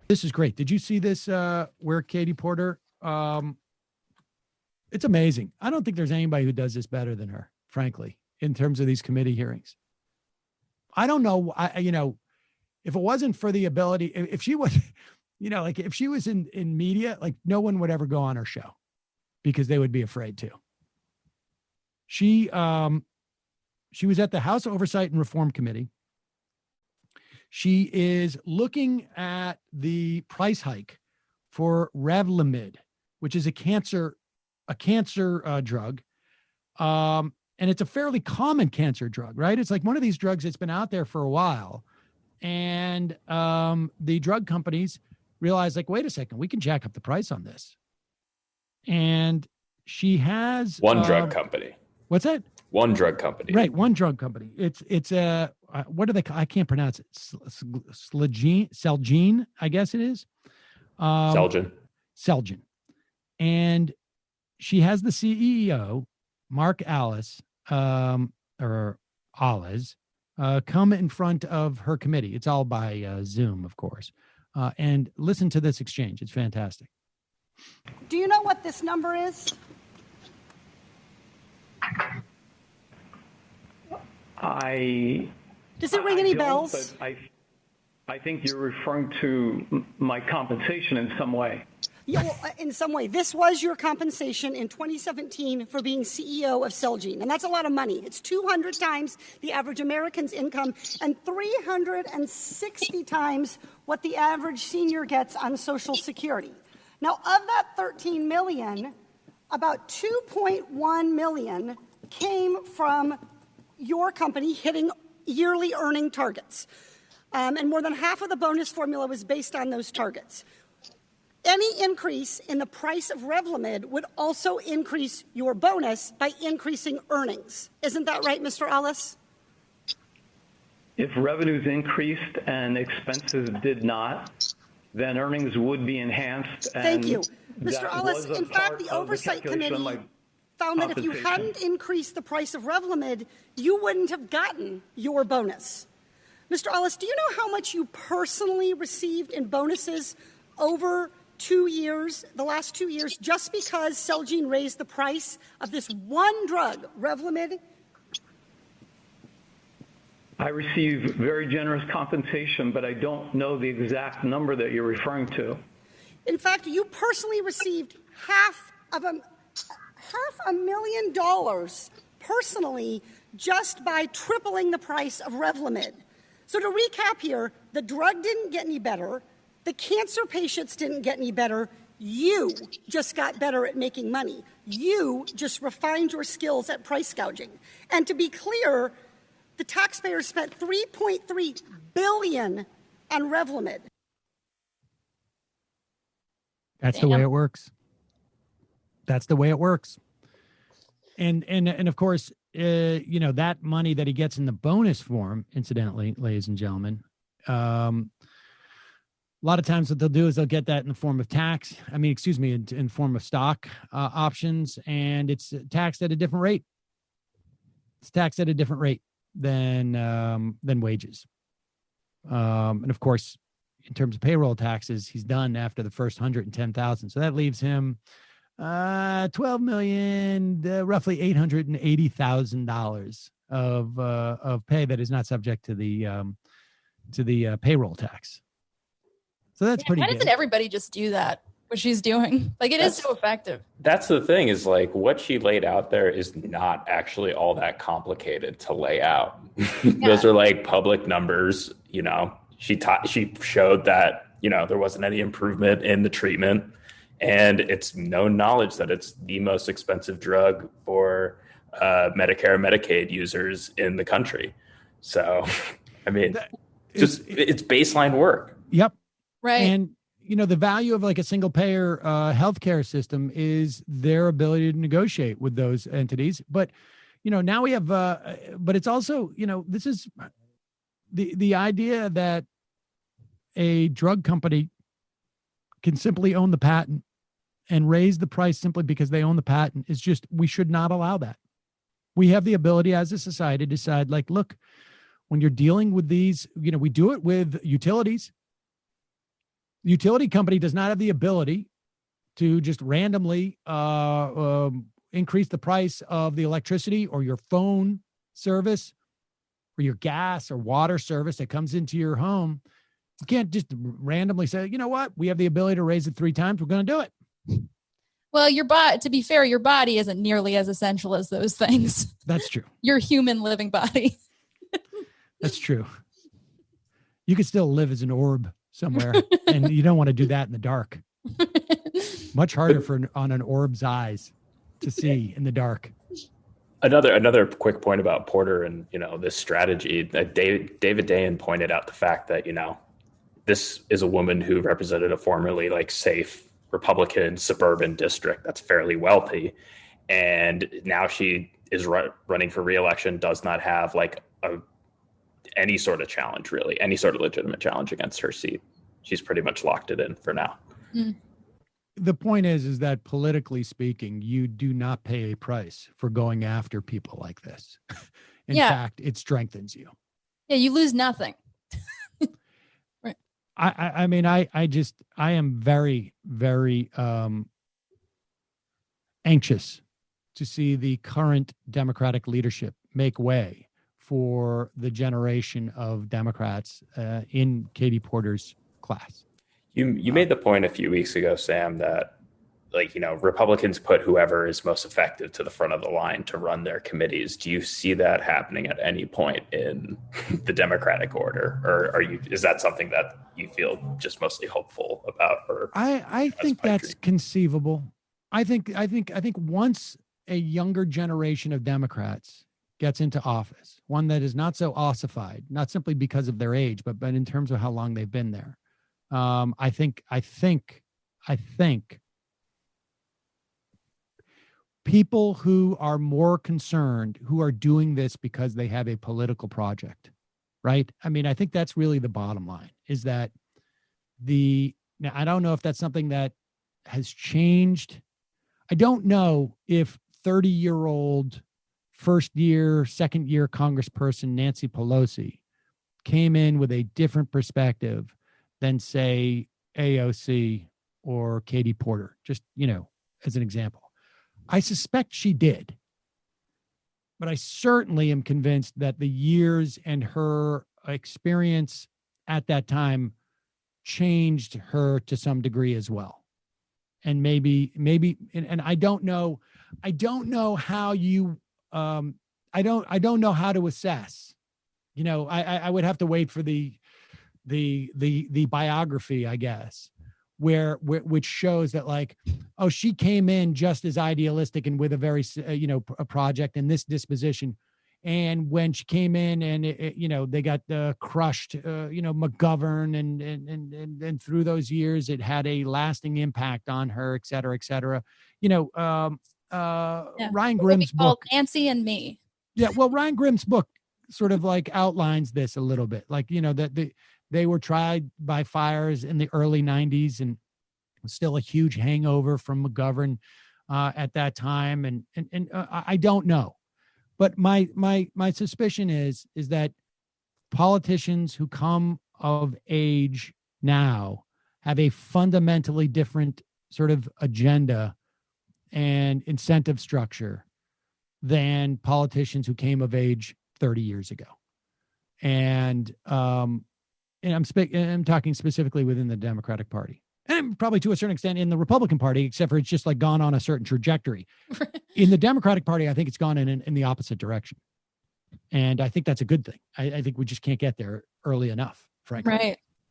This is great. Did you see this where Katie Porter? It's amazing. I don't think there's anybody who does this better than her, frankly, in terms of these committee hearings. I don't know. If it wasn't for the ability, if she was, like if she was in media, like no one would ever go on her show because they would be afraid to. She was at the House Oversight and Reform Committee. She is looking at the price hike for Revlimid, which is a cancer drug. And it's a fairly common cancer drug, right? It's like one of these drugs that's been out there for a while. And the drug companies realize, like, wait a second, we can jack up the price on this. And she has one drug company. What's that? One drug company. Right. One drug company. It's a, what do they call, I can't pronounce it. Celgene, I guess it is. Celgene. And she has the CEO, Mark Alice, come in front of her committee. It's all by Zoom, of course. And listen to this exchange. It's fantastic. Do you know what this number is? Does it ring any bells? But I think you're referring to my compensation in some way. Yeah, well, in some way. This was your compensation in 2017 for being CEO of Celgene, and that's a lot of money. It's 200 times the average American's income and 360 times what the average senior gets on Social Security. Now, of that 13 million, about 2.1 million came from your company hitting yearly earning targets. And more than half of the bonus formula was based on those targets. Any increase in the price of Revlimid would also increase your bonus by increasing earnings. Isn't that right, Mr. Ellis? If revenues increased and expenses did not, then earnings would be enhanced. Thank you. Mr. Ellis, in fact, the Oversight Committee found that if you hadn't increased the price of Revlimid, you wouldn't have gotten your bonus. Mr. Ellis, do you know how much you personally received in bonuses over 2 years, the last 2 years, just because Celgene raised the price of this one drug, Revlimid? I receive very generous compensation, but I don't know the exact number that you're referring to. In fact, you personally received $500,000 personally just by tripling the price of Revlimid. So to recap here, the drug didn't get any better. The cancer patients didn't get any better. You just got better at making money. You just refined your skills at price gouging. And to be clear, the taxpayers spent $3.3 billion on Revlimid. That's the way it works. That's the way it works. And of course, that money that he gets in the bonus form, incidentally, ladies and gentlemen, a lot of times what they'll do is they'll get that in the form of in form of stock options, and it's taxed at a different rate. It's taxed at a different rate than wages. And of course, in terms of payroll taxes, he's done after the first 110,000. So that leaves him $12 million, roughly $880,000 of pay that is not subject to the payroll tax. So that's pretty good. Why doesn't everybody just do that? What she's doing, like it is so effective. That's the thing, is like what she laid out there is not actually all that complicated to lay out. Those are like public numbers. She showed that there wasn't any improvement in the treatment, and it's known knowledge that it's the most expensive drug for Medicare and Medicaid users in the country. So, I mean, it's baseline work. Yep. Right. And, the value of like a single payer healthcare system is their ability to negotiate with those entities. But, now we have, but it's also, this is the idea that a drug company can simply own the patent and raise the price simply because they own the patent is just, we should not allow that. We have the ability as a society to decide, like, look, when you're dealing with these, we do it with utilities. The utility company does not have the ability to just randomly increase the price of the electricity or your phone service or your gas or water service that comes into your home. You can't just randomly say, you know what, we have the ability to raise it 3 times. We're going to do it. Well, to be fair, your body isn't nearly as essential as those things. That's true. Your human living body. That's true. You could still live as an orb somewhere, and you don't want to do that in the dark. Much harder on an orb's eyes to see in the dark. Another quick point about Porter and this strategy that David Dayen pointed out the fact that this is a woman who represented a formerly safe Republican suburban district that's fairly wealthy, and now she is running for re-election, does not have any sort of challenge, really, any sort of legitimate challenge against her seat. She's pretty much locked it in for now. Mm. The point is that politically speaking, you do not pay a price for going after people like this. In fact, it strengthens you. Yeah, you lose nothing. Right. I mean, I am very, very anxious to see the current Democratic leadership make way for the generation of Democrats in Katie Porter's class. You made the point a few weeks ago, Sam, that Republicans put whoever is most effective to the front of the line to run their committees. Do you see that happening at any point in the Democratic order, or is that something that you feel just mostly hopeful about? Or I think that's conceivable. I think once a younger generation of Democrats gets into office, one that is not so ossified, not simply because of their age, but in terms of how long they've been there. I think people who are more concerned, who are doing this because they have a political project, right? I mean, I think that's really the bottom line, is that now I don't know if that's something that has changed. I don't know if 30-year-old first year, second year Congressperson Nancy Pelosi came in with a different perspective than, say, AOC or Katie Porter, just, as an example. I suspect she did, but I certainly am convinced that the years and her experience at that time changed her to some degree as well. And maybe, and I don't know how you, I don't know how to assess, I would have to wait for the biography, I guess, which shows that she came in just as idealistic and with a very, a project and this disposition. And when she came in and, they got crushed, McGovern and through those years, it had a lasting impact on her, et cetera, et cetera. Ryan Grimm's book, Nancy and Me. Yeah. Well, Ryan Grimm's book sort of outlines this a little bit, that they were tried by fires in the early 90s and still a huge hangover from McGovern at that time. And I don't know, but my suspicion is that politicians who come of age now have a fundamentally different sort of agenda and incentive structure than politicians who came of age 30 years ago. And I'm talking specifically within the Democratic Party, and probably to a certain extent in the Republican Party, except for it's just gone on a certain trajectory. In the Democratic Party, I think it's gone in the opposite direction. And I think that's a good thing. I think we just can't get there early enough, frankly. Right.